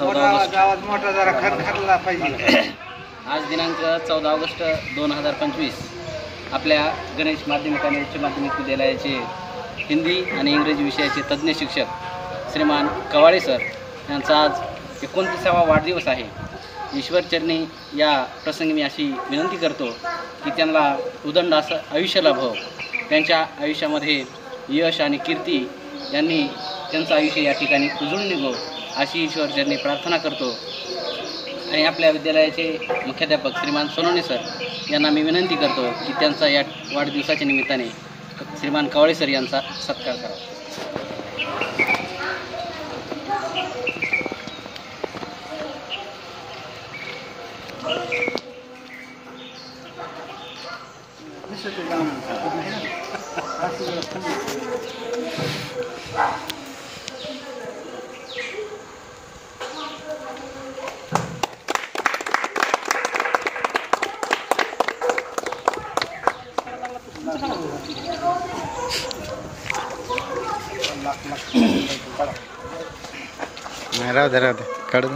14 August गावात मोठा जरा खरखरला पाहिजे। आज दिनांक 14 ऑगस्ट 2025 आपल्या गणेश माध्यमिक आणि उच्च माध्यमिक विद्यालयाचे हिंदी आणि इंग्रजी विषयाचे तज्ज्ञ शिक्षक श्रीमान कवाळे सर यांचा आज 29वा वाढदिवस आहे। ईश्वरचरणी या प्रसंगी मी अशी विनंती करतो की त्यांना उदंड असं आयुष्य लाभो, त्यांच्या आयुष्यामध्ये यश आणि कीर्ती यांनी त्यांचं आयुष्य या ठिकाणी उजळून निघो अशी ईश्वरचरणी प्रार्थना करतो। आणि आपल्या विद्यालयाचे मुख्याध्यापक श्रीमान सोनवणे सर यांना मी विनंती करतो की त्यांचा या वाढदिवसाच्या निमित्ताने श्रीमान कवाळे सर यांचा सत्कार करावा। राहू दे काढ दे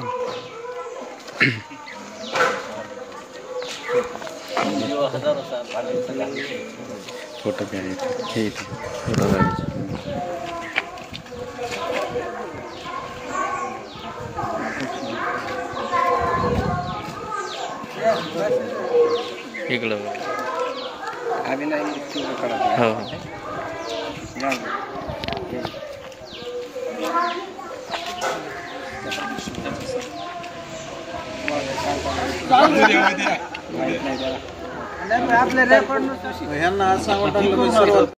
फोटो घ्यायचे फोटो काढायचे इकडं हो आपल्या रेकॉर्ड